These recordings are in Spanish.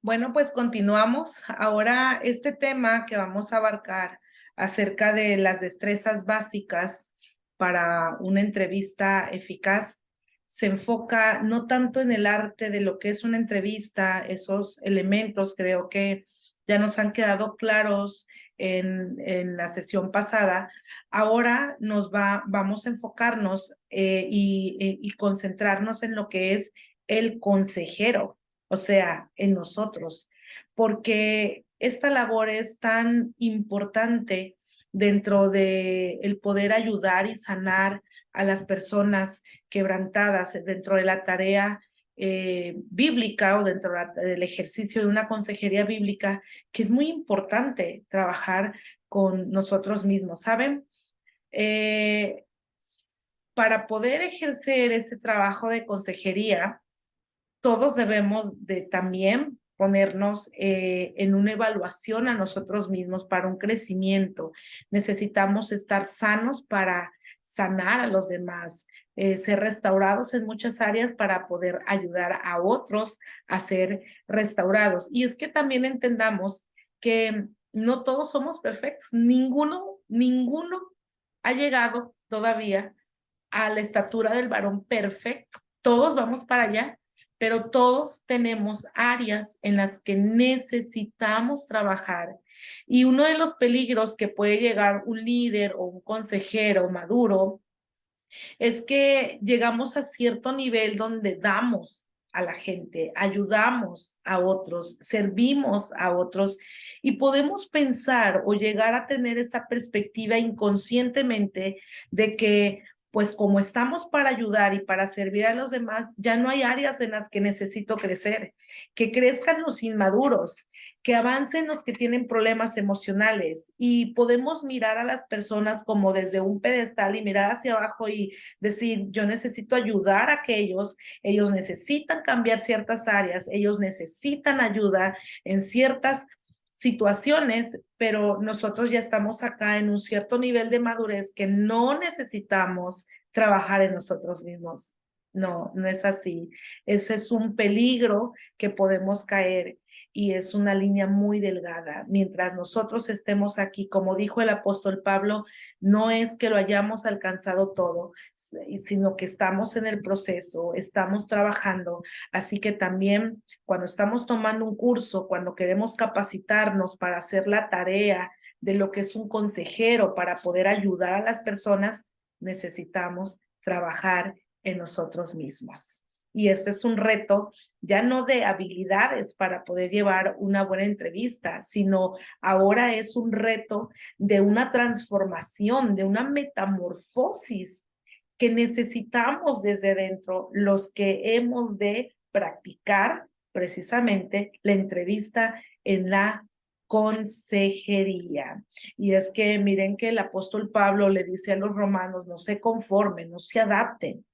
Bueno, pues continuamos. Ahora este tema que vamos a abarcar acerca de las destrezas básicas para una entrevista eficaz se enfoca no tanto en el arte de lo que es una entrevista, esos elementos creo que ya nos han quedado claros en la sesión pasada. Ahora vamos a enfocarnos y concentrarnos en lo que es el consejero, o sea, en nosotros, porque esta labor es tan importante dentro de el poder ayudar y sanar a las personas quebrantadas dentro de la tarea bíblica o dentro del ejercicio de una consejería bíblica, que es muy importante trabajar con nosotros mismos, ¿saben? Eh, para poder ejercer este trabajo de consejería, todos debemos de también ponernos en una evaluación a nosotros mismos para un crecimiento. Necesitamos estar sanos para sanar a los demás, ser restaurados en muchas áreas para poder ayudar a otros a ser restaurados. Y es que también entendamos que no todos somos perfectos, ninguno ha llegado todavía a la estatura del varón perfecto. Todos vamos para allá, pero todos tenemos áreas en las que necesitamos trabajar. Y uno de los peligros que puede llegar un líder o un consejero maduro es que llegamos a cierto nivel donde damos a la gente, ayudamos a otros, servimos a otros y podemos pensar o llegar a tener esa perspectiva inconscientemente de que pues como estamos para ayudar y para servir a los demás, ya no hay áreas en las que necesito crecer, que crezcan los inmaduros, que avancen los que tienen problemas emocionales y podemos mirar a las personas como desde un pedestal y mirar hacia abajo y decir, yo necesito ayudar a aquellos, ellos necesitan cambiar ciertas áreas, ellos necesitan ayuda en ciertas situaciones, pero nosotros ya estamos acá en un cierto nivel de madurez que no necesitamos trabajar en nosotros mismos. No, no es así. Ese es un peligro que podemos caer y es una línea muy delgada. Mientras nosotros estemos aquí, como dijo el apóstol Pablo, no es que lo hayamos alcanzado todo, sino que estamos en el proceso, estamos trabajando. Así que también cuando estamos tomando un curso, cuando queremos capacitarnos para hacer la tarea de lo que es un consejero para poder ayudar a las personas, necesitamos trabajar en nosotros mismos. Y ese es un reto ya no de habilidades para poder llevar una buena entrevista, sino ahora es un reto de una transformación, de una metamorfosis que necesitamos desde dentro los que hemos de practicar precisamente la entrevista en la consejería. Y es que miren que el apóstol Pablo le dice a los romanos, no se conformen, no se adapten.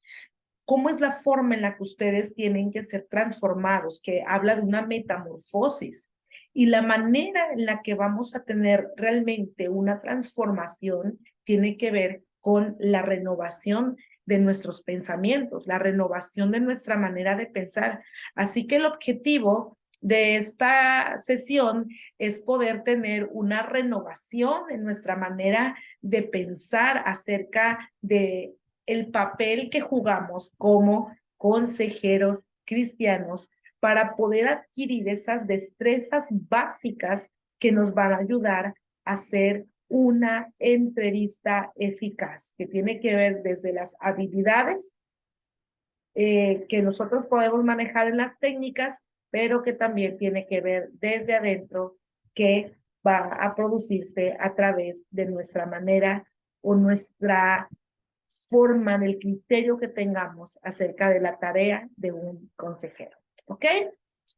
¿Cómo es la forma en la que ustedes tienen que ser transformados? Que habla de una metamorfosis. Y la manera en la que vamos a tener realmente una transformación tiene que ver con la renovación de nuestros pensamientos, la renovación de nuestra manera de pensar. Así que el objetivo de esta sesión es poder tener una renovación en nuestra manera de pensar acerca de el papel que jugamos como consejeros cristianos para poder adquirir esas destrezas básicas que nos van a ayudar a hacer una entrevista eficaz, que tiene que ver desde las habilidades que nosotros podemos manejar en las técnicas, pero que también tiene que ver desde adentro, que va a producirse a través de nuestra manera o nuestra forma del criterio que tengamos acerca de la tarea de un consejero. ¿Ok?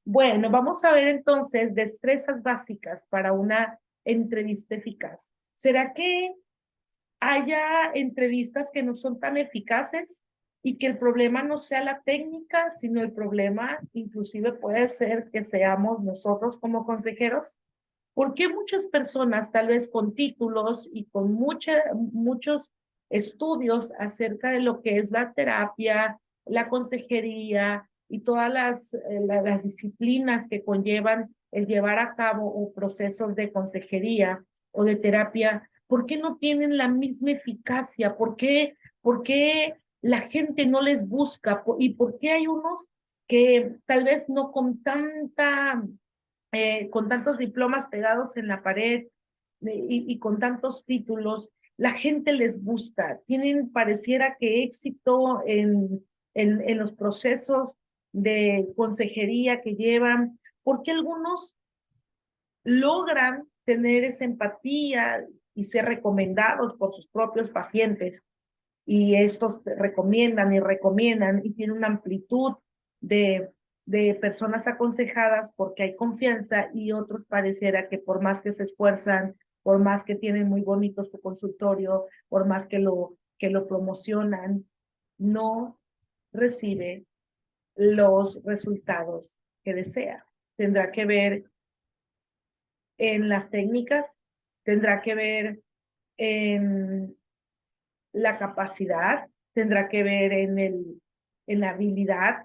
Bueno, vamos a ver entonces destrezas básicas para una entrevista eficaz. ¿Será que haya entrevistas que no son tan eficaces y que el problema no sea la técnica, sino el problema inclusive puede ser que seamos nosotros como consejeros? ¿Por qué muchas personas, tal vez con títulos y con muchos estudios acerca de lo que es la terapia, la consejería, y todas las disciplinas que conllevan el llevar a cabo procesos de consejería o de terapia, ¿por qué no tienen la misma eficacia? ¿Por qué la gente no les busca? ¿Y por qué hay unos que tal vez no con tantos diplomas pegados en la pared y con tantos títulos, la gente les busca? Tienen, pareciera que éxito en los procesos de consejería que llevan, porque algunos logran tener esa empatía y ser recomendados por sus propios pacientes, y estos recomiendan y tienen una amplitud de personas aconsejadas porque hay confianza, y otros pareciera que por más que se esfuerzan, por más que tienen muy bonito su consultorio, por más que lo promocionan, no recibe los resultados que desea. Tendrá que ver en las técnicas, tendrá que ver en la capacidad, tendrá que ver en la habilidad.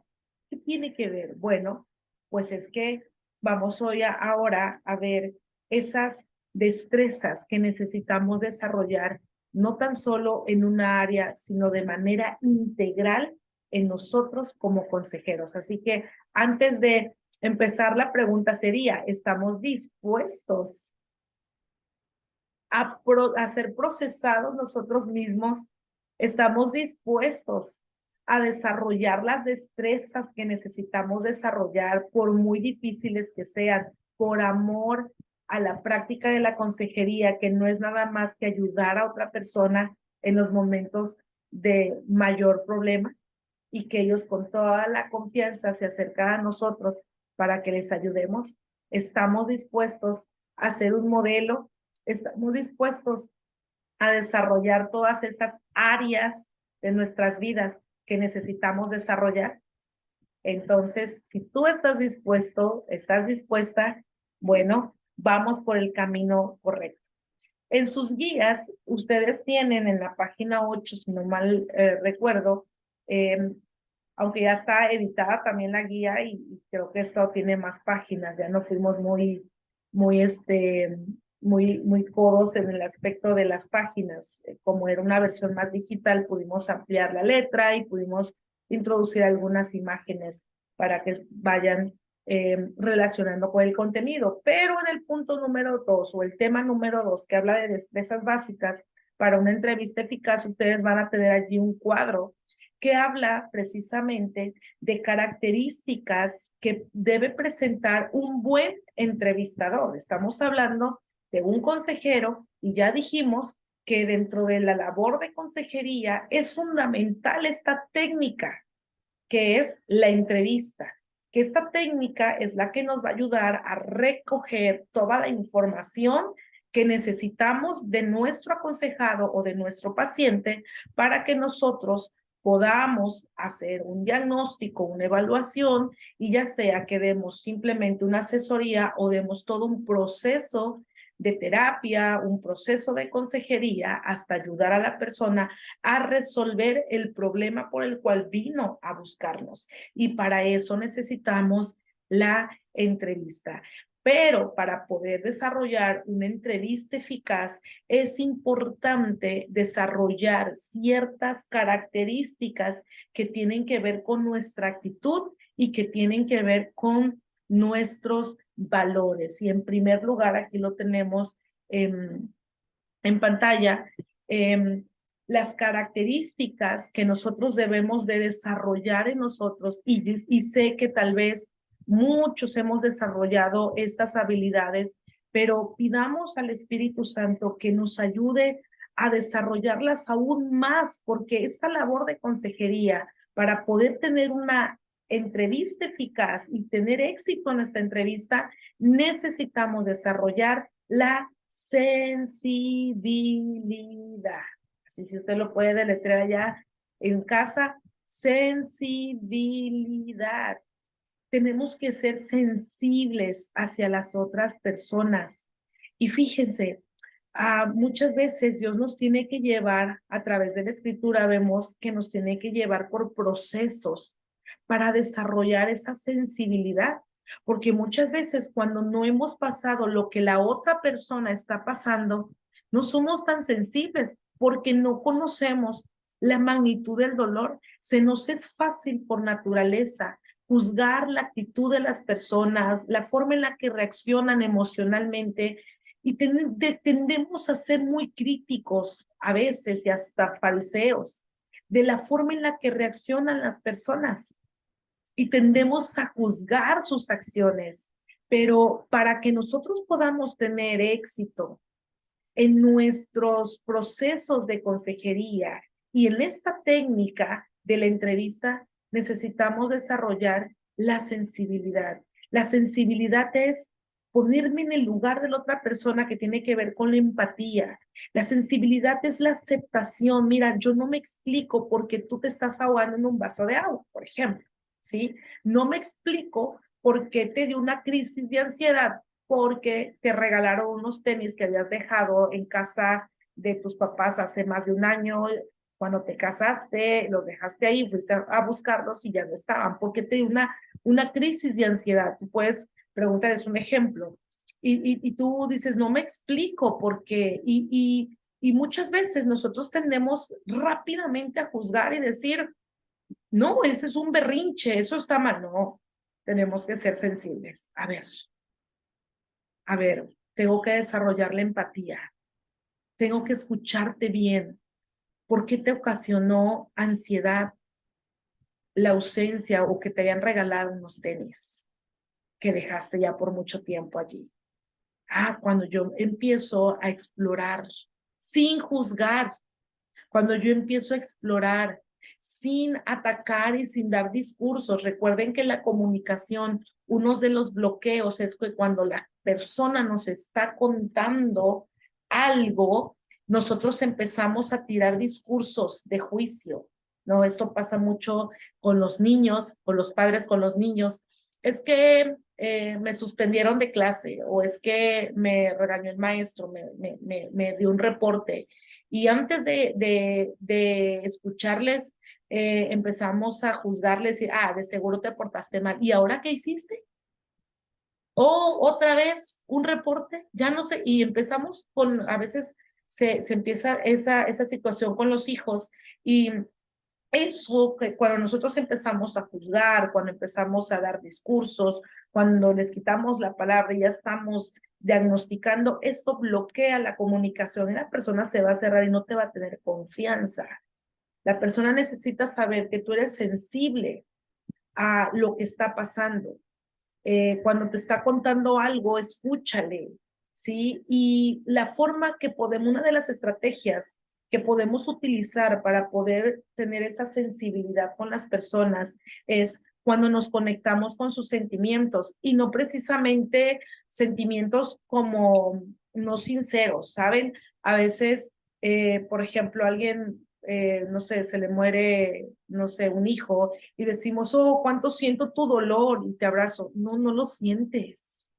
¿Qué tiene que ver? Bueno, pues es que vamos ahora a ver esas destrezas que necesitamos desarrollar, no tan solo en una área, sino de manera integral en nosotros como consejeros. Así que antes de empezar, la pregunta sería, ¿estamos dispuestos a ser procesados nosotros mismos? ¿Estamos dispuestos a desarrollar las destrezas que necesitamos desarrollar, por muy difíciles que sean, por amor a la práctica de la consejería, que no es nada más que ayudar a otra persona en los momentos de mayor problema, y que ellos con toda la confianza se acercan a nosotros para que les ayudemos? ¿Estamos dispuestos a ser un modelo? ¿Estamos dispuestos a desarrollar todas esas áreas de nuestras vidas que necesitamos desarrollar? Entonces, si tú estás dispuesto, estás dispuesta, bueno, vamos por el camino correcto. En sus guías, ustedes tienen en la página 8, si no mal recuerdo, aunque ya está editada también la guía, y creo que esto tiene más páginas, ya no fuimos muy codos en el aspecto de las páginas. Como era una versión más digital, pudimos ampliar la letra y pudimos introducir algunas imágenes para que vayan relacionando con el contenido. Pero en el punto número 2, o el tema número 2, que habla de destrezas básicas para una entrevista eficaz, ustedes van a tener allí un cuadro que habla precisamente de características que debe presentar un buen entrevistador. Estamos hablando de un consejero, y ya dijimos que dentro de la labor de consejería es fundamental esta técnica, que es la entrevista, que esta técnica es la que nos va a ayudar a recoger toda la información que necesitamos de nuestro aconsejado o de nuestro paciente, para que nosotros podamos hacer un diagnóstico, una evaluación, y ya sea que demos simplemente una asesoría o demos todo un proceso de terapia, un proceso de consejería, hasta ayudar a la persona a resolver el problema por el cual vino a buscarnos. Y para eso necesitamos la entrevista. Pero para poder desarrollar una entrevista eficaz, es importante desarrollar ciertas características que tienen que ver con nuestra actitud y que tienen que ver con nuestros valores. Y en primer lugar, aquí lo tenemos en pantalla, las características que nosotros debemos de desarrollar en nosotros, y sé que tal vez muchos hemos desarrollado estas habilidades, pero pidamos al Espíritu Santo que nos ayude a desarrollarlas aún más, porque esta labor de consejería, para poder tener una entrevista eficaz y tener éxito en esta entrevista, necesitamos desarrollar la sensibilidad. Así, si usted lo puede deletrear allá en casa, sensibilidad. Tenemos que ser sensibles hacia las otras personas. Y fíjense, muchas veces Dios nos tiene que llevar, a través de la Escritura vemos que nos tiene que llevar por procesos para desarrollar esa sensibilidad. Porque muchas veces cuando no hemos pasado lo que la otra persona está pasando, no somos tan sensibles porque no conocemos la magnitud del dolor. Se nos es fácil por naturaleza juzgar la actitud de las personas, la forma en la que reaccionan emocionalmente y tendemos a ser muy críticos a veces y hasta fariseos de la forma en la que reaccionan las personas y tendemos a juzgar sus acciones. Pero para que nosotros podamos tener éxito en nuestros procesos de consejería y en esta técnica de la entrevista, necesitamos desarrollar la sensibilidad. La sensibilidad es ponerme en el lugar de la otra persona, que tiene que ver con la empatía. La sensibilidad es la aceptación. Mira, yo no me explico por qué tú te estás ahogando en un vaso de agua, por ejemplo, ¿sí? No me explico por qué te dio una crisis de ansiedad porque te regalaron unos tenis que habías dejado en casa de tus papás hace más de un año. Cuando te casaste, los dejaste ahí, fuiste a buscarlos y ya no estaban, porque te dio una crisis de ansiedad. Tú puedes preguntar, es un ejemplo. Y tú dices, no me explico por qué. Y muchas veces nosotros tendemos rápidamente a juzgar y decir, no, ese es un berrinche, eso está mal. No, tenemos que ser sensibles. A ver, tengo que desarrollar la empatía, tengo que escucharte bien. ¿Por qué te ocasionó ansiedad la ausencia o que te hayan regalado unos tenis que dejaste ya por mucho tiempo allí? Cuando yo empiezo a explorar sin juzgar, cuando yo empiezo a explorar sin atacar y sin dar discursos. Recuerden que la comunicación, uno de los bloqueos es que cuando la persona nos está contando algo, nosotros empezamos a tirar discursos de juicio, ¿no? Esto pasa mucho con los niños, con los padres con los niños. Es que me suspendieron de clase o es que me regañó el maestro, me dio un reporte. Y antes de escucharles, empezamos a juzgarles y, de seguro te portaste mal. ¿Y ahora qué hiciste? O otra vez un reporte, ya no sé, y empezamos con, a veces se empieza esa situación con los hijos y eso que cuando nosotros empezamos a juzgar, cuando empezamos a dar discursos, cuando les quitamos la palabra y ya estamos diagnosticando, esto bloquea la comunicación y la persona se va a cerrar y no te va a tener confianza. La persona necesita saber que tú eres sensible a lo que está pasando. Cuando te está contando algo, escúchale, ¿sí? Y la forma que podemos, una de las estrategias que podemos utilizar para poder tener esa sensibilidad con las personas es cuando nos conectamos con sus sentimientos y no precisamente sentimientos como no sinceros, ¿saben? A veces, por ejemplo, alguien, no sé, se le muere, no sé, un hijo y decimos, oh, cuánto siento tu dolor y te abrazo. No, no lo sientes.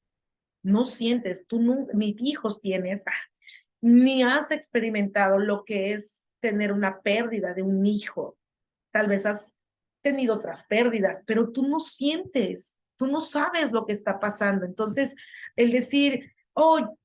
No sientes. Tú no, ni hijos tienes, ni has experimentado lo que es tener una pérdida de un hijo. Tal vez has tenido otras pérdidas, pero tú no sientes, tú no sabes lo que está pasando. Entonces, el decir, oh,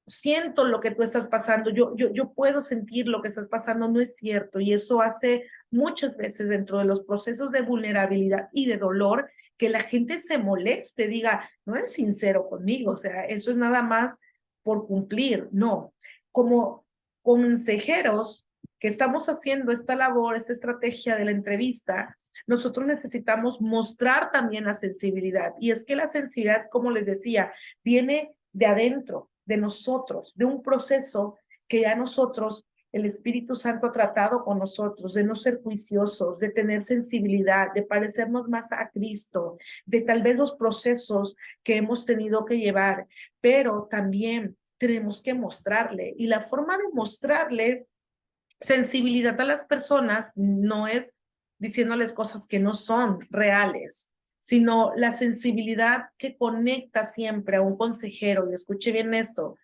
siento lo que tú estás pasando, yo puedo sentir lo que estás pasando, no es cierto. Y eso hace muchas veces dentro de los procesos de vulnerabilidad y de dolor que la gente se moleste, diga, no eres sincero conmigo, o sea, eso es nada más por cumplir. No, como consejeros que estamos haciendo esta labor, esta estrategia de la entrevista, nosotros necesitamos mostrar también la sensibilidad. Y es que la sensibilidad, como les decía, viene de adentro, de nosotros, de un proceso que ya nosotros, el Espíritu Santo ha tratado con nosotros, de no ser juiciosos, de tener sensibilidad, de parecernos más a Cristo, de tal vez los procesos que hemos tenido que llevar, pero también tenemos que mostrarle. Y la forma de mostrarle sensibilidad a las personas no es diciéndoles cosas que no son reales, sino la sensibilidad que conecta siempre a un consejero, y escuche bien esto,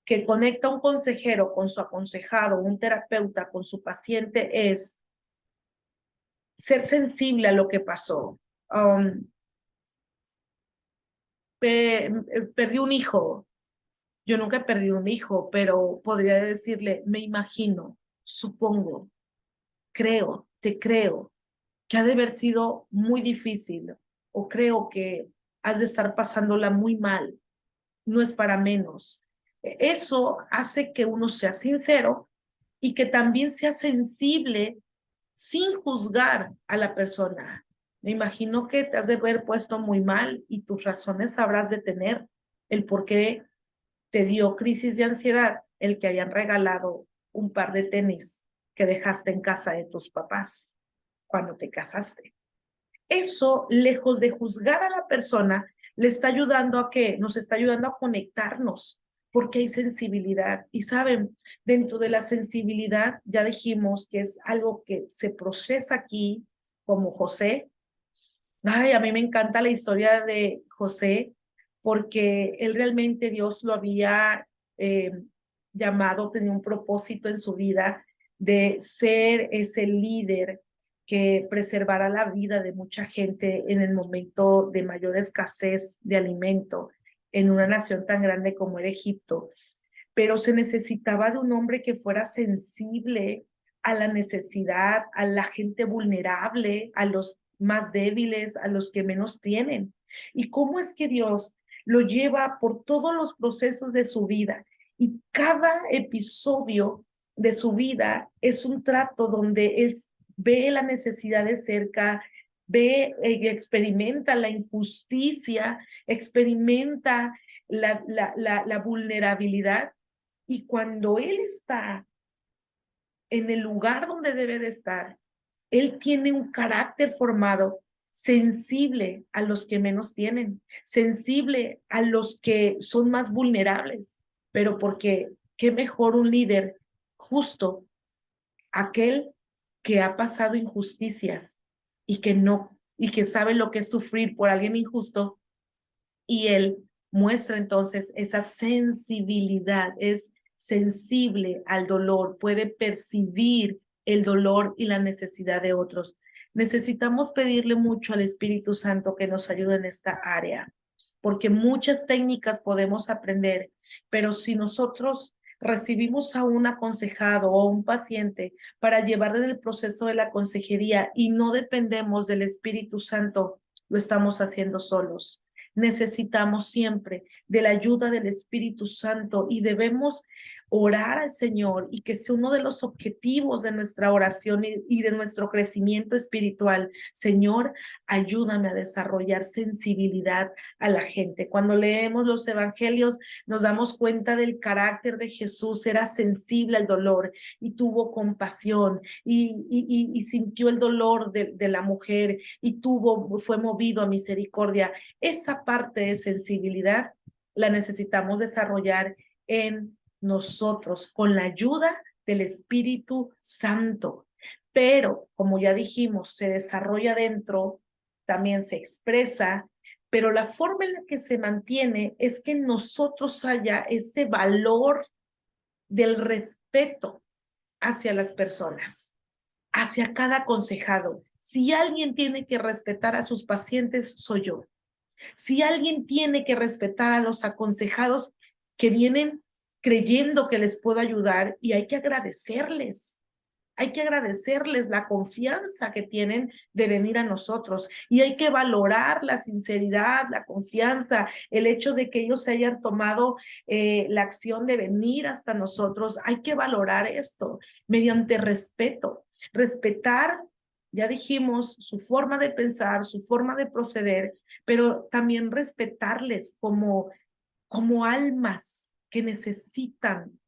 que conecta a un consejero con su aconsejado, un terapeuta con su paciente es ser sensible a lo que pasó. Perdí un hijo. Yo nunca he perdido un hijo, pero podría decirle, me imagino, supongo, creo, te creo, que ha de haber sido muy difícil, o creo que has de estar pasándola muy mal, no es para menos. Eso hace que uno sea sincero y que también sea sensible sin juzgar a la persona. Me imagino que te has de haber puesto muy mal y tus razones sabrás de tener el por qué te dio crisis de ansiedad el que hayan regalado un par de tenis que dejaste en casa de tus papás cuando te casaste. Eso, lejos de juzgar a la persona, le está ayudando a que nos está ayudando a conectarnos, porque hay sensibilidad. Y saben, dentro de la sensibilidad, ya dijimos que es algo que se procesa aquí, como José. Ay, a mí me encanta la historia de José, porque él realmente Dios lo había eh, llamado, tenía un propósito en su vida de ser ese líder que preservara la vida de mucha gente en el momento de mayor escasez de alimento en una nación tan grande como era Egipto. Pero se necesitaba de un hombre que fuera sensible a la necesidad, a la gente vulnerable, a los más débiles, a los que menos tienen. ¿Y cómo es que Dios lo lleva por todos los procesos de su vida? Y cada episodio de su vida es un trato donde él ve la necesidad de cerca, ve y experimenta la injusticia, experimenta la vulnerabilidad. Y cuando él está en el lugar donde debe de estar, él tiene un carácter formado, sensible a los que menos tienen, sensible a los que son más vulnerables, pero porque qué mejor un líder justo, aquel que ha pasado injusticias y que no, y que sabe lo que es sufrir por alguien injusto, y él muestra entonces esa sensibilidad, es sensible al dolor, puede percibir el dolor y la necesidad de otros. Necesitamos pedirle mucho al Espíritu Santo que nos ayude en esta área, porque muchas técnicas podemos aprender, pero si nosotros recibimos a un aconsejado o un paciente para llevar en el proceso de la consejería y no dependemos del Espíritu Santo, lo estamos haciendo solos. Necesitamos siempre de la ayuda del Espíritu Santo y debemos orar al Señor y que sea uno de los objetivos de nuestra oración y de nuestro crecimiento espiritual. Señor, ayúdame a desarrollar sensibilidad a la gente. Cuando leemos los evangelios nos damos cuenta del carácter de Jesús, era sensible al dolor y tuvo compasión y sintió el dolor de la mujer y fue movido a misericordia. Esa parte de sensibilidad la necesitamos desarrollar en nosotros con la ayuda del Espíritu Santo. Pero, como ya dijimos, se desarrolla dentro, también se expresa, pero la forma en la que se mantiene es que en nosotros haya ese valor del respeto hacia las personas, hacia cada aconsejado. Si alguien tiene que respetar a sus pacientes, soy yo. Si alguien tiene que respetar a los aconsejados que vienen creyendo que les puedo ayudar, y hay que agradecerles la confianza que tienen de venir a nosotros y hay que valorar la sinceridad, la confianza, el hecho de que ellos se hayan tomado la acción de venir hasta nosotros. Hay que valorar esto mediante respeto, respetar. Ya dijimos su forma de pensar, su forma de proceder, pero también respetarles como almas que necesitan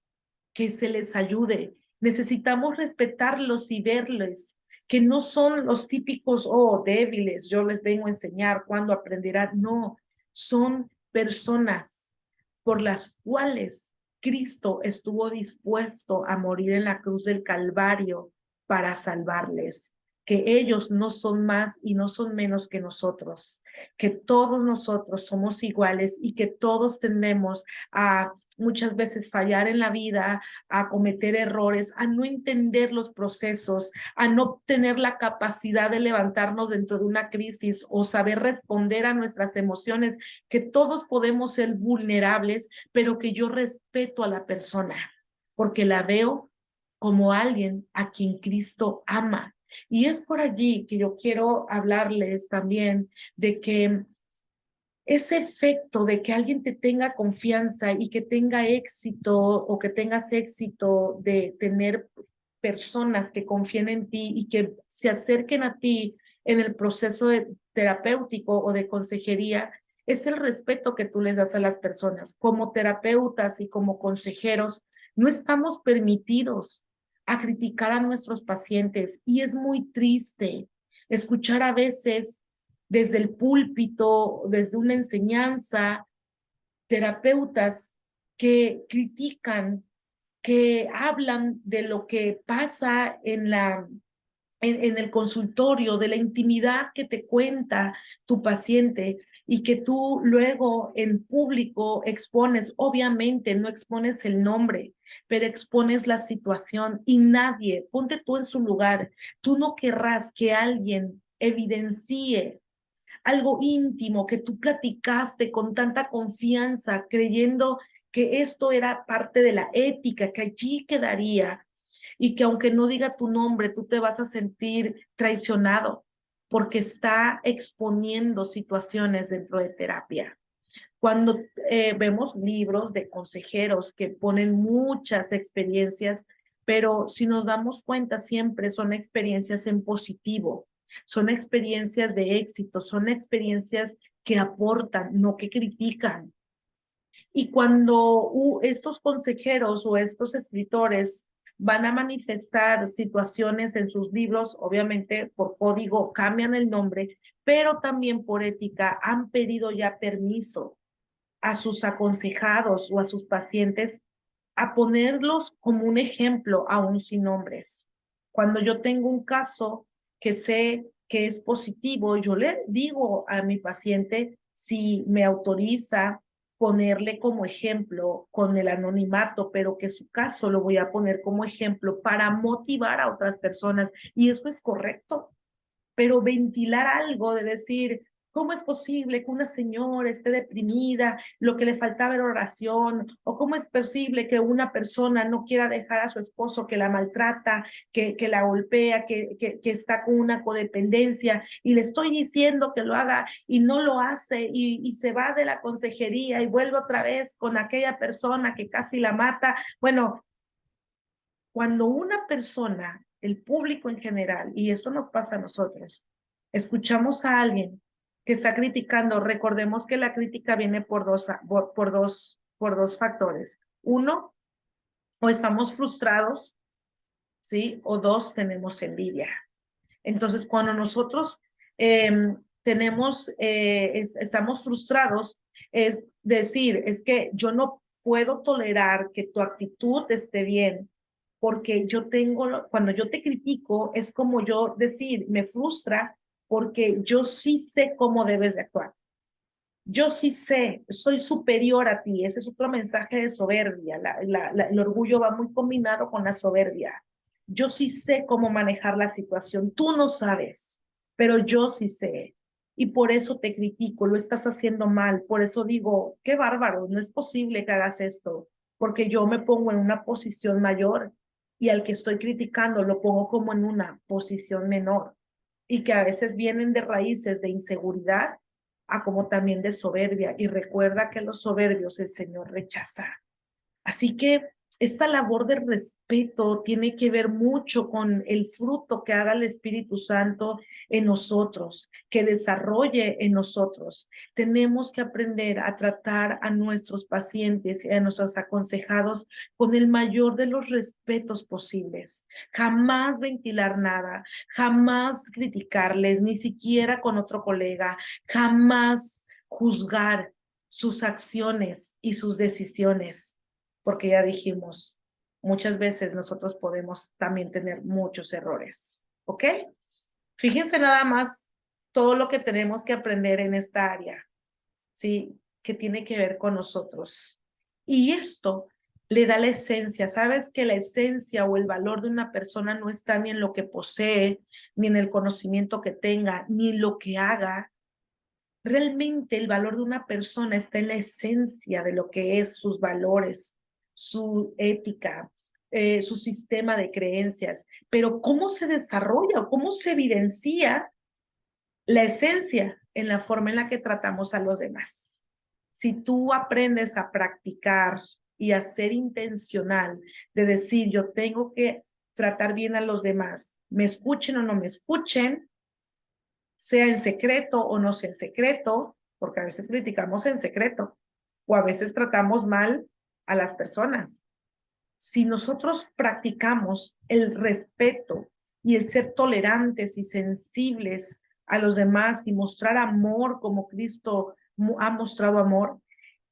que se les ayude. Necesitamos respetarlos y verles que no son los típicos, oh, débiles, yo les vengo a enseñar cuándo aprenderán. No, son personas por las cuales Cristo estuvo dispuesto a morir en la cruz del Calvario para salvarles, que ellos no son más y no son menos que nosotros, que todos nosotros somos iguales y que todos tendemos a muchas veces fallar en la vida, a cometer errores, a no entender los procesos, a no tener la capacidad de levantarnos dentro de una crisis o saber responder a nuestras emociones, que todos podemos ser vulnerables, pero que yo respeto a la persona, porque la veo como alguien a quien Cristo ama. Y es por allí que yo quiero hablarles también de que ese efecto de que alguien te tenga confianza y que tenga éxito o que tengas éxito de tener personas que confíen en ti y que se acerquen a ti en el proceso terapéutico o de consejería, es el respeto que tú les das a las personas. Como terapeutas y como consejeros, no estamos permitidos a criticar a nuestros pacientes y es muy triste escuchar a veces desde el púlpito, desde una enseñanza, terapeutas que critican, que hablan de lo que pasa en el consultorio, de la intimidad que te cuenta tu paciente y que tú luego en público expones, obviamente no expones el nombre, pero expones la situación y nadie, ponte tú en su lugar, tú no querrás que alguien evidencie algo íntimo que tú platicaste con tanta confianza, creyendo que esto era parte de la ética, que allí quedaría y que aunque no diga tu nombre, tú te vas a sentir traicionado porque está exponiendo situaciones dentro de terapia. Cuando vemos libros de consejeros que ponen muchas experiencias, pero si nos damos cuenta siempre son experiencias en positivo, son experiencias de éxito, son experiencias que aportan, no que critican. Y cuando estos consejeros o estos escritores van a manifestar situaciones en sus libros, obviamente por código cambian el nombre, pero también por ética han pedido ya permiso a sus aconsejados o a sus pacientes a ponerlos como un ejemplo aún sin nombres. Cuando yo tengo un caso que sé que es positivo, yo le digo a mi paciente si me autoriza ponerle como ejemplo con el anonimato, pero que su caso lo voy a poner como ejemplo para motivar a otras personas. Y eso es correcto, pero ventilar algo de decir, ¿cómo es posible que una señora esté deprimida, lo que le faltaba era oración? ¿O cómo es posible que una persona no quiera dejar a su esposo que la maltrata, que la golpea, que está con una codependencia y le estoy diciendo que lo haga y no lo hace y se va de la consejería y vuelve otra vez con aquella persona que casi la mata? Bueno, cuando una persona, el público en general, y esto nos pasa a nosotros, escuchamos a alguien que está criticando, recordemos que la crítica viene por dos factores. Uno, o estamos frustrados, ¿sí? O dos, tenemos envidia. Entonces, cuando nosotros estamos frustrados, es decir, es que yo no puedo tolerar que tu actitud esté bien, porque cuando yo te critico, es como yo decir, me frustra porque yo sí sé cómo debes de actuar. Yo sí sé, soy superior a ti. Ese es otro mensaje de soberbia. El orgullo va muy combinado con la soberbia. Yo sí sé cómo manejar la situación. Tú no sabes, pero yo sí sé. Y por eso te critico, lo estás haciendo mal. Por eso digo, qué bárbaro, no es posible que hagas esto, porque yo me pongo en una posición mayor y al que estoy criticando lo pongo como en una posición menor y que a veces vienen de raíces de inseguridad a como también de soberbia. Y recuerda que los soberbios el Señor rechaza. Así que esta labor de respeto tiene que ver mucho con el fruto que haga el Espíritu Santo en nosotros, que desarrolle en nosotros. Tenemos que aprender a tratar a nuestros pacientes y a nuestros aconsejados con el mayor de los respetos posibles. Jamás ventilar nada, jamás criticarles, ni siquiera con otro colega, jamás juzgar sus acciones y sus decisiones, porque ya dijimos, muchas veces nosotros podemos también tener muchos errores, ¿ok? Fíjense nada más todo lo que tenemos que aprender en esta área, ¿sí? Que tiene que ver con nosotros. Y esto le da la esencia. Sabes que la esencia o el valor de una persona no está ni en lo que posee, ni en el conocimiento que tenga, ni en lo que haga. Realmente el valor de una persona está en la esencia de lo que es sus valores, su ética, su sistema de creencias. Pero ¿cómo se desarrolla o cómo se evidencia la esencia en la forma en la que tratamos a los demás? Si tú aprendes a practicar y a ser intencional de decir, yo tengo que tratar bien a los demás, me escuchen o no me escuchen, sea en secreto o no sea en secreto, porque a veces criticamos en secreto o a veces tratamos mal a las personas. Si nosotros practicamos el respeto y el ser tolerantes y sensibles a los demás y mostrar amor como Cristo ha mostrado amor,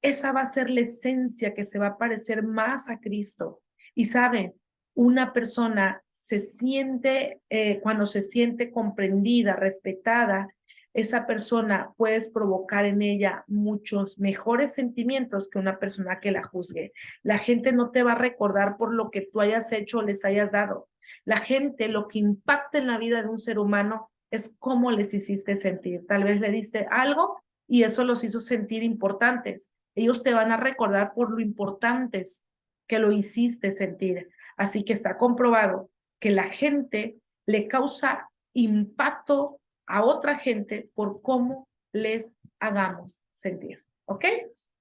esa va a ser la esencia que se va a parecer más a Cristo. Y saben, una persona se siente, cuando se siente comprendida, respetada, esa persona puedes provocar en ella muchos mejores sentimientos que una persona que la juzgue. La gente no te va a recordar por lo que tú hayas hecho o les hayas dado. La gente, lo que impacta en la vida de un ser humano es cómo les hiciste sentir. Tal vez le diste algo y eso los hizo sentir importantes. Ellos te van a recordar por lo importantes que lo hiciste sentir. Así que está comprobado que la gente le causa impacto a otra gente por cómo les hagamos sentir. ¿Ok?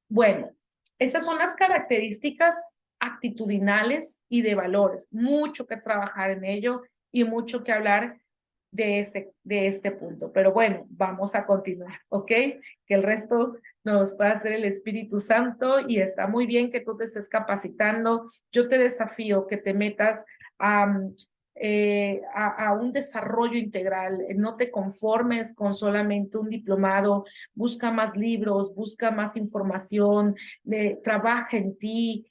Bueno, esas son las características actitudinales y de valores. Mucho que trabajar en ello y mucho que hablar de este punto. Pero bueno, vamos a continuar, ¿ok? Que el resto nos pueda hacer el Espíritu Santo y está muy bien que tú te estés capacitando. Yo te desafío que te metas a un desarrollo integral. No te conformes con solamente un diplomado, busca más libros, busca más información, trabaja en ti,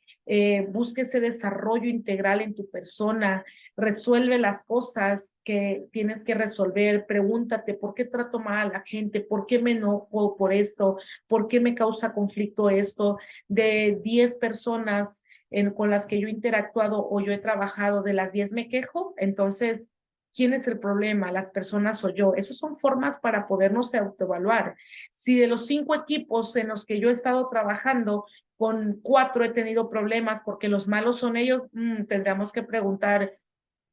busque ese desarrollo integral en tu persona, resuelve las cosas que tienes que resolver, pregúntate por qué trato mal a la gente, por qué me enojo por esto, por qué me causa conflicto esto. De 10 personas con las que yo he interactuado o yo he trabajado, de las 10 me quejo, entonces, ¿quién es el problema? ¿Las personas o yo? Esas son formas para podernos autoevaluar. Si de los 5 equipos en los que yo he estado trabajando, con 4 he tenido problemas porque los malos son ellos, tendríamos que preguntar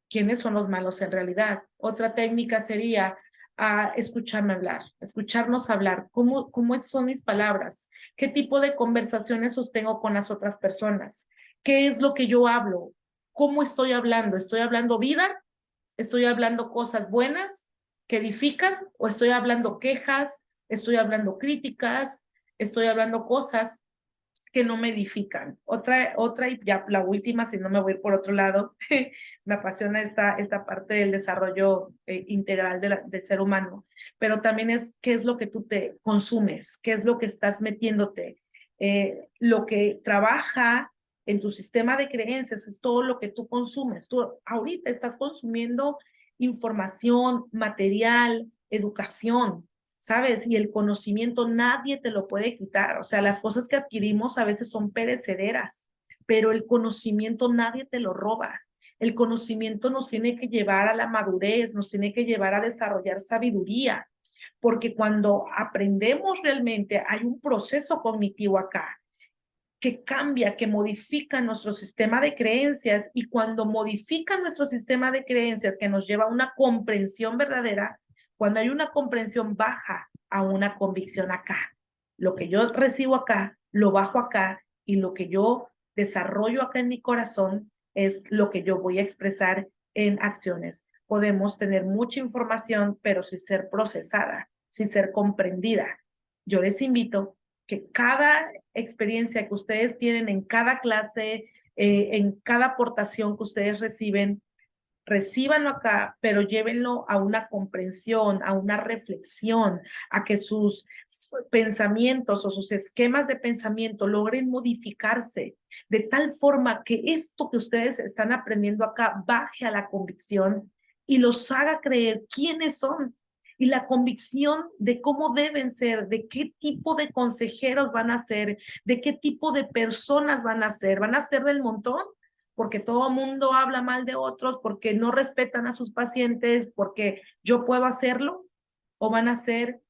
quiénes son los malos en realidad. Otra técnica sería escucharme hablar, escucharnos hablar, cómo son mis palabras, qué tipo de conversaciones sostengo con las otras personas, qué es lo que yo hablo, cómo estoy hablando vida, estoy hablando cosas buenas que edifican o estoy hablando quejas, estoy hablando críticas, estoy hablando cosas que no me edifican. Otra y ya la última, si no me voy por otro lado, me apasiona esta parte del desarrollo integral del ser humano, pero también es qué es lo que tú te consumes, qué es lo que estás metiéndote, lo que trabaja en tu sistema de creencias es todo lo que tú consumes. Tú ahorita estás consumiendo información, material, educación, ¿sabes? Y el conocimiento nadie te lo puede quitar. O sea, las cosas que adquirimos a veces son perecederas, pero el conocimiento nadie te lo roba. El conocimiento nos tiene que llevar a la madurez, nos tiene que llevar a desarrollar sabiduría, porque cuando aprendemos realmente hay un proceso cognitivo acá que cambia, que modifica nuestro sistema de creencias y cuando modifica nuestro sistema de creencias que nos lleva a una comprensión verdadera, cuando hay una comprensión baja a una convicción acá. Lo que yo recibo acá, lo bajo acá y lo que yo desarrollo acá en mi corazón es lo que yo voy a expresar en acciones. Podemos tener mucha información, pero sin ser procesada, sin ser comprendida. Yo les invito que cada experiencia que ustedes tienen en cada clase, en cada aportación que ustedes reciben, recíbanlo acá, pero llévenlo a una comprensión, a una reflexión, a que sus pensamientos o sus esquemas de pensamiento logren modificarse de tal forma que esto que ustedes están aprendiendo acá baje a la convicción y los haga creer quiénes son y la convicción de cómo deben ser, de qué tipo de consejeros van a ser, de qué tipo de personas van a ser del montón, porque todo el mundo habla mal de otros, porque no respetan a sus pacientes, porque yo puedo hacerlo, o van a ser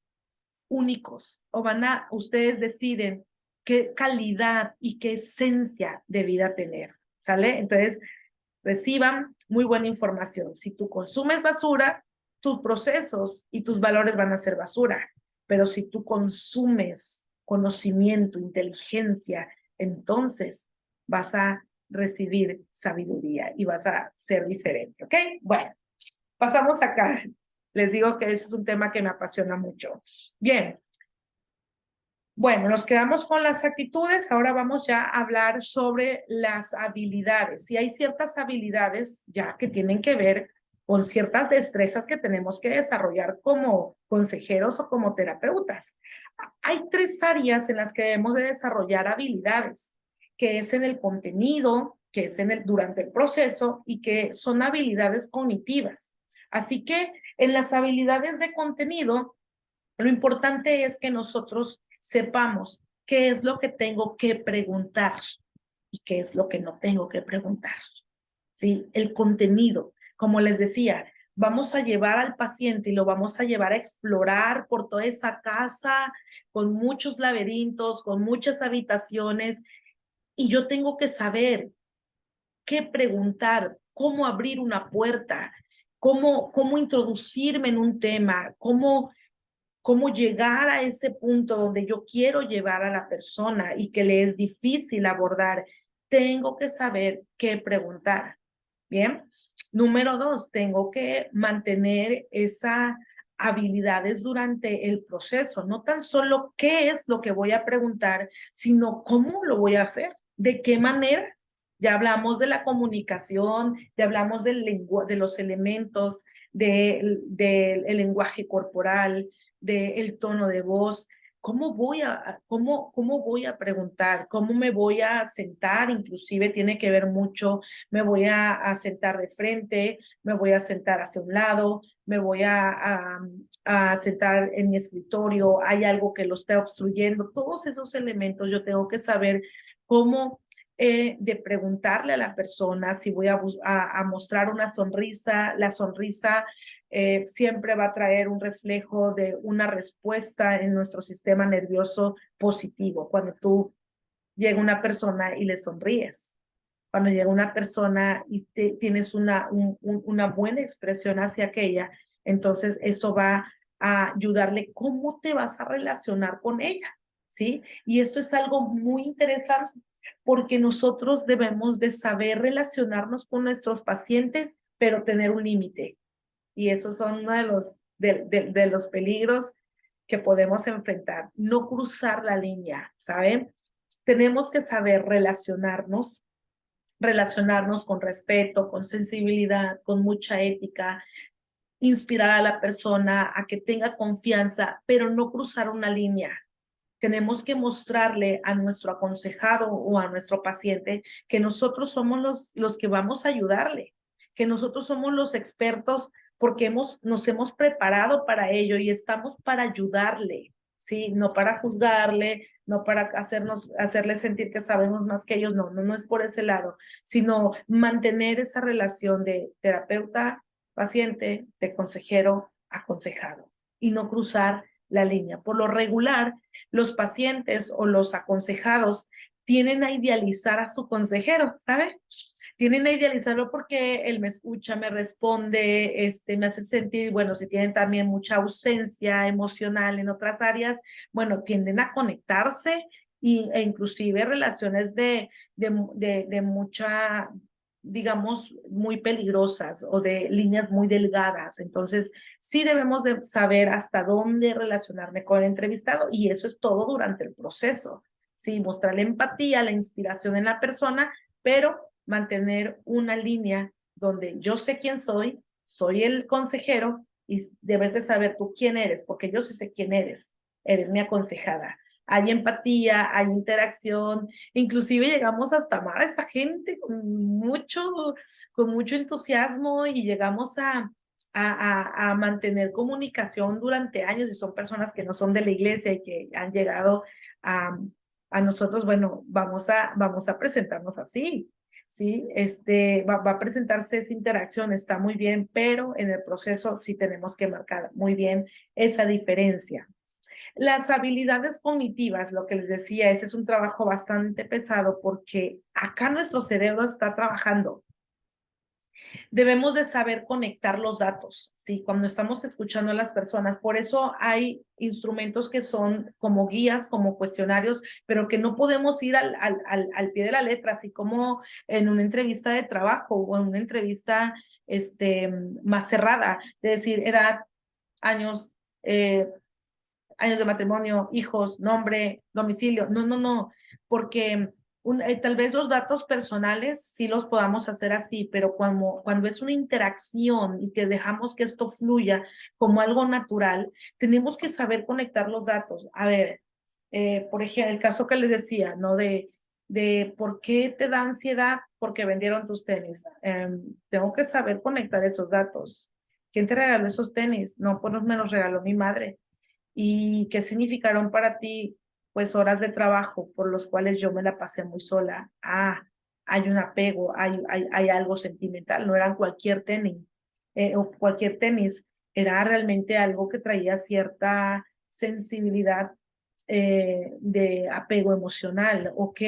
únicos, o ustedes deciden qué calidad y qué esencia de vida tener, ¿sale? Entonces, reciban muy buena información. Si tú consumes basura, tus procesos y tus valores van a ser basura. Pero si tú consumes conocimiento, inteligencia, entonces vas a recibir sabiduría y vas a ser diferente, ¿ok? Bueno, pasamos acá. Les digo que ese es un tema que me apasiona mucho. Bien. Bueno, nos quedamos con las actitudes, ahora vamos ya a hablar sobre las habilidades. Y hay ciertas habilidades ya que tienen que ver con ciertas destrezas que tenemos que desarrollar como consejeros o como terapeutas. Hay 3 áreas en las que debemos de desarrollar habilidades, que es en el contenido, que es durante el proceso y que son habilidades cognitivas. Así que en las habilidades de contenido, lo importante es que nosotros sepamos qué es lo que tengo que preguntar y qué es lo que no tengo que preguntar. ¿Sí? El contenido, como les decía, vamos a llevar al paciente y lo vamos a llevar a explorar por toda esa casa con muchos laberintos, con muchas habitaciones, y yo tengo que saber qué preguntar, cómo abrir una puerta, cómo introducirme en un tema, cómo llegar a ese punto donde yo quiero llevar a la persona y que le es difícil abordar. Tengo que saber qué preguntar. Bien. Número 2, tengo que mantener esas habilidades durante el proceso. No tan solo qué es lo que voy a preguntar, sino cómo lo voy a hacer, de qué manera. Ya hablamos de la comunicación, ya hablamos de los elementos, del lenguaje corporal, del tono de voz. ¿Cómo voy a preguntar? ¿Cómo me voy a sentar? Inclusive tiene que ver mucho, me voy a sentar de frente, me voy a sentar hacia un lado, me voy a sentar en mi escritorio, hay algo que lo está obstruyendo. Todos esos elementos yo tengo que saber cómo de preguntarle a la persona si voy a mostrar una sonrisa. La sonrisa siempre va a traer un reflejo de una respuesta en nuestro sistema nervioso positivo. Cuando tú llega una persona y le sonríes, cuando llega una persona y tienes una buena expresión hacia aquella, entonces eso va a ayudarle cómo te vas a relacionar con ella, ¿sí? Y esto es algo muy interesante porque nosotros debemos de saber relacionarnos con nuestros pacientes, pero tener un límite. Y esos son uno de los peligros que podemos enfrentar. No cruzar la línea, ¿saben? Tenemos que saber relacionarnos con respeto, con sensibilidad, con mucha ética, inspirar a la persona a que tenga confianza, pero no cruzar una línea. Tenemos que mostrarle a nuestro aconsejado o a nuestro paciente que nosotros somos los que vamos a ayudarle, que nosotros somos los expertos porque nos hemos preparado para ello y estamos para ayudarle, ¿sí? No para juzgarle, no para hacerle sentir que sabemos más que ellos, no es por ese lado, sino mantener esa relación de terapeuta-paciente, de consejero-aconsejado y no cruzar la línea. Por lo regular, los pacientes o los aconsejados tienen a idealizar a su consejero, ¿sabe? Tienen a idealizarlo porque él me escucha, me responde, me hace sentir, bueno, si tienen también mucha ausencia emocional en otras áreas, bueno, tienden a conectarse e inclusive relaciones de mucha, digamos, muy peligrosas o de líneas muy delgadas. Entonces, sí debemos de saber hasta dónde relacionarme con el entrevistado y eso es todo durante el proceso. Sí, mostrar la empatía, la inspiración en la persona, pero mantener una línea donde yo sé quién soy el consejero y debes de saber tú quién eres, porque yo sí sé quién eres mi aconsejada. Hay empatía, hay interacción, inclusive llegamos hasta amar a esta gente con mucho entusiasmo y llegamos a mantener comunicación durante años y son personas que no son de la iglesia y que han llegado a nosotros, bueno, vamos a presentarnos así, ¿sí? Va a presentarse esa interacción, está muy bien, pero en el proceso sí tenemos que marcar muy bien esa diferencia. Las habilidades cognitivas, lo que les decía, ese es un trabajo bastante pesado porque acá nuestro cerebro está trabajando. Debemos de saber conectar los datos, ¿sí? Cuando estamos escuchando a las personas. Por eso hay instrumentos que son como guías, como cuestionarios, pero que no podemos ir al pie de la letra, así como en una entrevista de trabajo o en una entrevista más cerrada, de decir edad, años, años de matrimonio, hijos, nombre, domicilio. No, no, no, porque tal vez los datos personales sí los podamos hacer así, pero cuando es una interacción y que dejamos que esto fluya como algo natural, tenemos que saber conectar los datos. A ver, por ejemplo, el caso que les decía, ¿no? De por qué te da ansiedad porque vendieron tus tenis. Tengo que saber conectar esos datos. ¿Quién te regaló esos tenis? No, pues me los regaló mi madre. ¿Y qué significaron para ti? Pues horas de trabajo por los cuales yo me la pasé muy sola. Hay un apego, hay algo sentimental, no eran cualquier tenis, o cualquier tenis, era realmente algo que traía cierta sensibilidad de apego emocional, ok.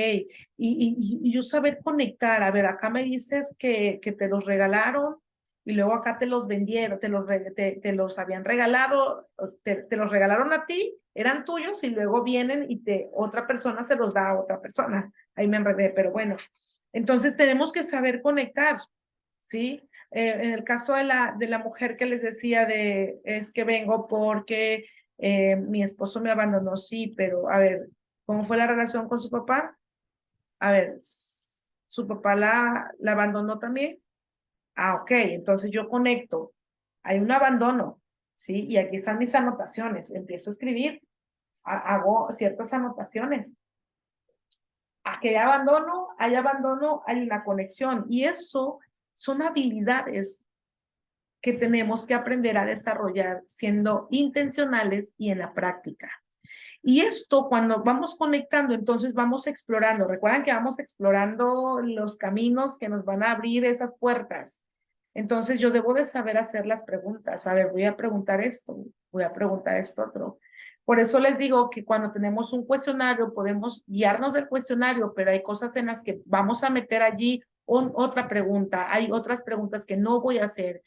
Y yo saber conectar, a ver, acá me dices que te los regalaron y luego acá te los vendieron, te los habían regalado, te los regalaron a ti, eran tuyos y luego vienen y otra persona se los da a otra persona. Ahí me enredé, pero bueno. Entonces tenemos que saber conectar, ¿sí? En el caso de la mujer que les decía es que vengo porque mi esposo me abandonó, sí, pero a ver, ¿cómo fue la relación con su papá? A ver, ¿su papá la abandonó también? Ok, entonces yo conecto. Hay un abandono, ¿sí? Y aquí están mis anotaciones. Empiezo a escribir, hago ciertas anotaciones. A que hay abandono, hay una conexión. Y eso son habilidades que tenemos que aprender a desarrollar siendo intencionales y en la práctica. Y esto, cuando vamos conectando, entonces vamos explorando. Recuerdan que vamos explorando los caminos que nos van a abrir esas puertas. Entonces yo debo de saber hacer las preguntas. A ver, voy a preguntar esto, voy a preguntar esto otro. Por eso les digo que cuando tenemos un cuestionario podemos guiarnos del cuestionario, pero hay cosas en las que vamos a meter allí otra pregunta. Hay otras preguntas que no voy a hacer,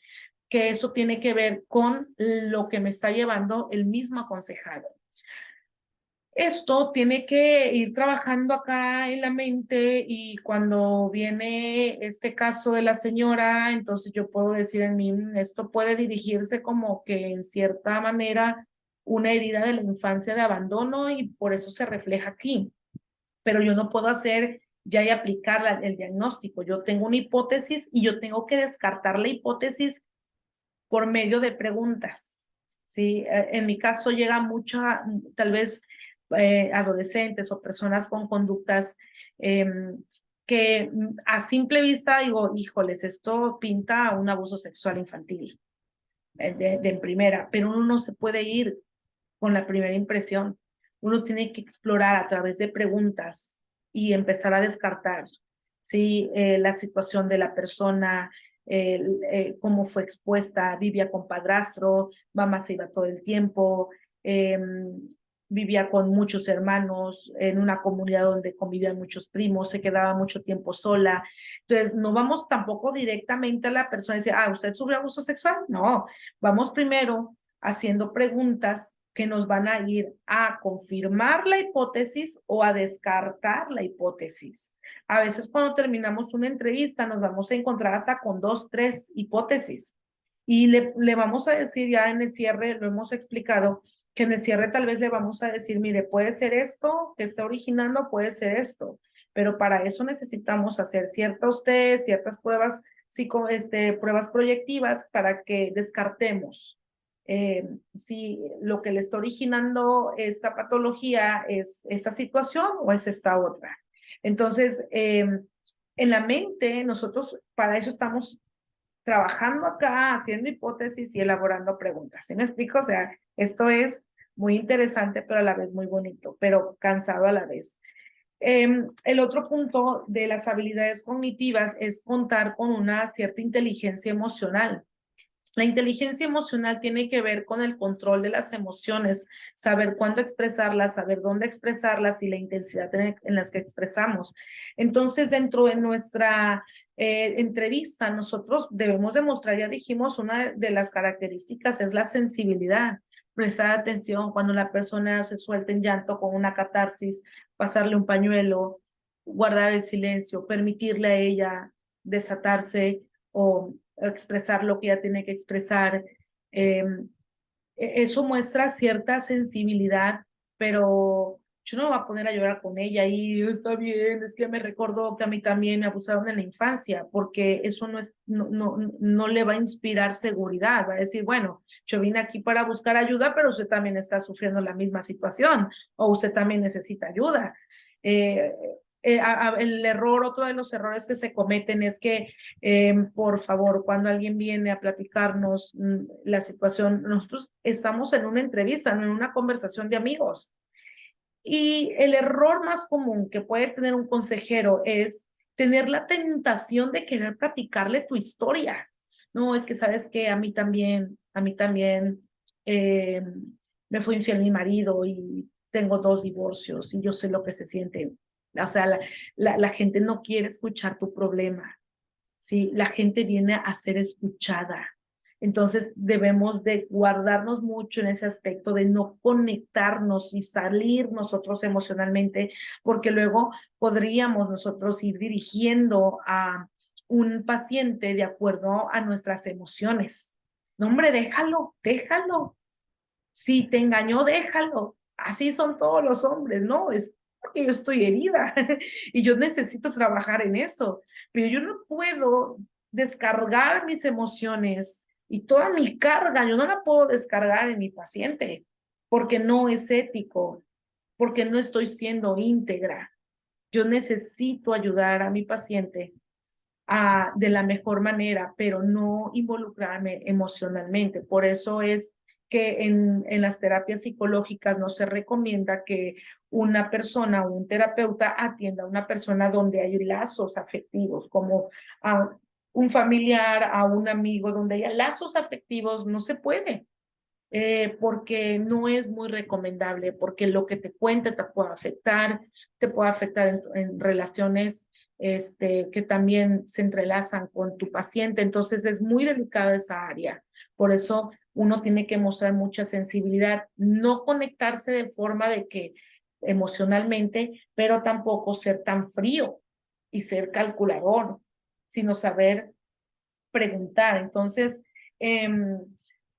que eso tiene que ver con lo que me está llevando el mismo aconsejado. Esto tiene que ir trabajando acá en la mente y cuando viene este caso de la señora, entonces yo puedo decir en mí, esto puede dirigirse como que en cierta manera una herida de la infancia de abandono y por eso se refleja aquí. Pero yo no puedo hacer ya y aplicar el diagnóstico. Yo tengo una hipótesis y yo tengo que descartar la hipótesis por medio de preguntas. ¿Sí? En mi caso llega mucha, tal vez adolescentes o personas con conductas que a simple vista digo, híjoles, esto pinta un abuso sexual infantil de en primera, pero uno no se puede ir con la primera impresión. Uno tiene que explorar a través de preguntas y empezar a descartar, ¿sí? La situación de la persona, cómo fue expuesta, vivía con padrastro, mamá se iba todo el tiempo, vivía con muchos hermanos, en una comunidad donde convivían muchos primos, se quedaba mucho tiempo sola. Entonces, no vamos tampoco directamente a la persona y decir, ¿usted sufrió abuso sexual? No, vamos primero haciendo preguntas que nos van a ir a confirmar la hipótesis o a descartar la hipótesis. A veces cuando terminamos una entrevista nos vamos a encontrar hasta con 2, 3 hipótesis y le vamos a decir ya en el cierre, lo hemos explicado, que en el cierre tal vez le vamos a decir, mire, puede ser esto que está originando, puede ser esto, pero para eso necesitamos hacer ciertos test, ciertas pruebas, pruebas proyectivas para que descartemos si lo que le está originando esta patología es esta situación o es esta otra. Entonces, en la mente, nosotros para eso estamos trabajando acá, haciendo hipótesis y elaborando preguntas. ¿Sí me explico? O sea, esto es muy interesante, pero a la vez muy bonito, pero cansado a la vez. El otro punto de las habilidades cognitivas es contar con una cierta inteligencia emocional. La inteligencia emocional tiene que ver con el control de las emociones, saber cuándo expresarlas, saber dónde expresarlas y la intensidad en las que expresamos. Entonces, dentro de nuestra entrevista, nosotros debemos demostrar, ya dijimos, una de las características es la sensibilidad. Prestar atención cuando la persona se suelta en llanto con una catarsis, pasarle un pañuelo, guardar el silencio, permitirle a ella desatarse o expresar lo que ella tiene que expresar. Eso muestra cierta sensibilidad, pero yo no me voy a poner a llorar con ella y está bien, es que me recordó que a mí también me abusaron en la infancia, porque eso no le va a inspirar seguridad, va a decir, bueno, yo vine aquí para buscar ayuda, pero usted también está sufriendo la misma situación o usted también necesita ayuda. Eh, el error, otro de los errores que se cometen es que por favor, cuando alguien viene a platicarnos la situación, nosotros estamos en una entrevista, no en una conversación de amigos. Y el error más común que puede tener un consejero es tener la tentación de querer platicarle tu historia. No, es que sabes que a mí también eh, me fue infiel mi marido y tengo 2 divorcios y yo sé lo que se siente. O sea, la gente no quiere escuchar tu problema. ¿Sí? La gente viene a ser escuchada. Entonces debemos de guardarnos mucho en ese aspecto de no conectarnos y salir nosotros emocionalmente, porque luego podríamos nosotros ir dirigiendo a un paciente de acuerdo a nuestras emociones. No, hombre, déjalo, déjalo. Si te engañó, déjalo. Así son todos los hombres, ¿no? Es porque yo estoy herida y yo necesito trabajar en eso, pero yo no puedo descargar mis emociones y toda mi carga, yo no la puedo descargar en mi paciente porque no es ético, porque no estoy siendo íntegra. Yo necesito ayudar a mi paciente de la mejor manera, pero no involucrarme emocionalmente. Por eso es que en las terapias psicológicas no se recomienda que una persona o un terapeuta atienda a una persona donde hay lazos afectivos, como a un familiar, a un amigo, donde haya lazos afectivos, no se puede. Porque no es muy recomendable, porque lo que te cuente te puede afectar en relaciones que también se entrelazan con tu paciente, entonces es muy delicada esa área. Por eso uno tiene que mostrar mucha sensibilidad, no conectarse de forma de que emocionalmente, pero tampoco ser tan frío y ser calculador, sino saber preguntar. Entonces,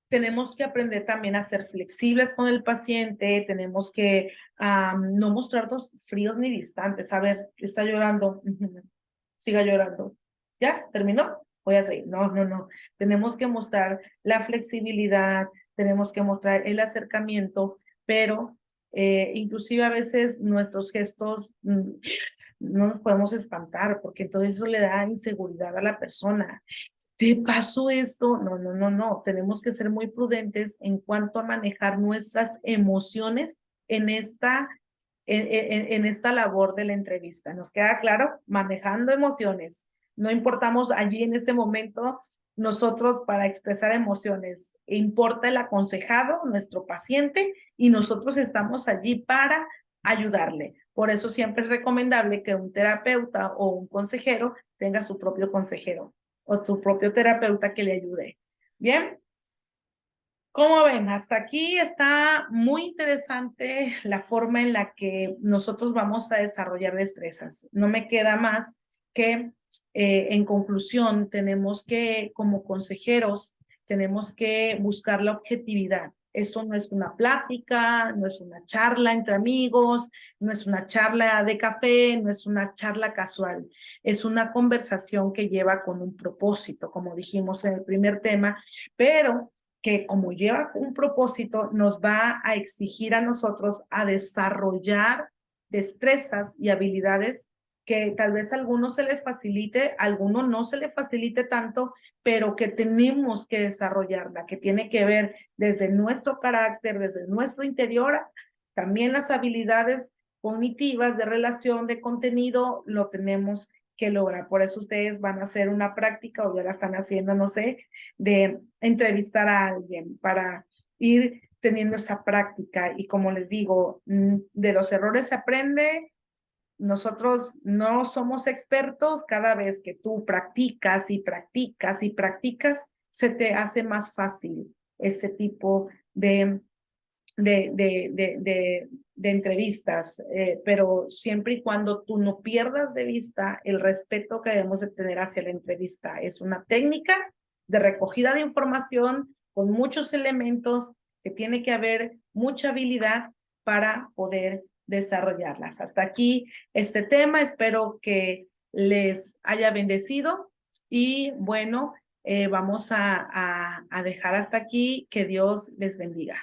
tenemos que aprender también a ser flexibles con el paciente, tenemos que no mostrarnos fríos ni distantes. A ver, está llorando, siga llorando. ¿Ya? ¿Terminó? Voy a seguir. No, no, no. Tenemos que mostrar la flexibilidad, tenemos que mostrar el acercamiento, pero inclusive a veces nuestros gestos no nos podemos espantar porque entonces eso le da inseguridad a la persona. ¿Te pasó esto? No, no, no, no. Tenemos que ser muy prudentes en cuanto a manejar nuestras emociones en en esta labor de la entrevista. ¿Nos queda claro? Manejando emociones. No importamos allí en ese momento nosotros para expresar emociones. Importa el aconsejado, nuestro paciente, y nosotros estamos allí para ayudarle. Por eso siempre es recomendable que un terapeuta o un consejero tenga su propio consejero o su propio terapeuta que le ayude. Bien, como ven, hasta aquí está muy interesante la forma en la que nosotros vamos a desarrollar destrezas. No me queda más que, en conclusión, tenemos que, como consejeros, tenemos que buscar la objetividad. Esto no es una plática, no es una charla entre amigos, no es una charla de café, no es una charla casual. Es una conversación que lleva con un propósito, como dijimos en el primer tema, pero que como lleva un propósito, nos va a exigir a nosotros a desarrollar destrezas y habilidades que tal vez a algunos se les facilite, a algunos no se les facilite tanto, pero que tenemos que desarrollarla, que tiene que ver desde nuestro carácter, desde nuestro interior, también las habilidades cognitivas de relación, de contenido, lo tenemos que lograr. Por eso ustedes van a hacer una práctica, o ya la están haciendo, no sé, de entrevistar a alguien para ir teniendo esa práctica. Y como les digo, de los errores se aprende. Nosotros no somos expertos. Cada vez que tú practicas y practicas y practicas, se te hace más fácil este tipo de entrevistas, pero siempre y cuando tú no pierdas de vista el respeto que debemos de tener hacia la entrevista. Es una técnica de recogida de información con muchos elementos, que tiene que haber mucha habilidad para poder desarrollarlas. Hasta aquí este tema, espero que les haya bendecido y bueno, vamos a dejar hasta aquí. Que Dios les bendiga.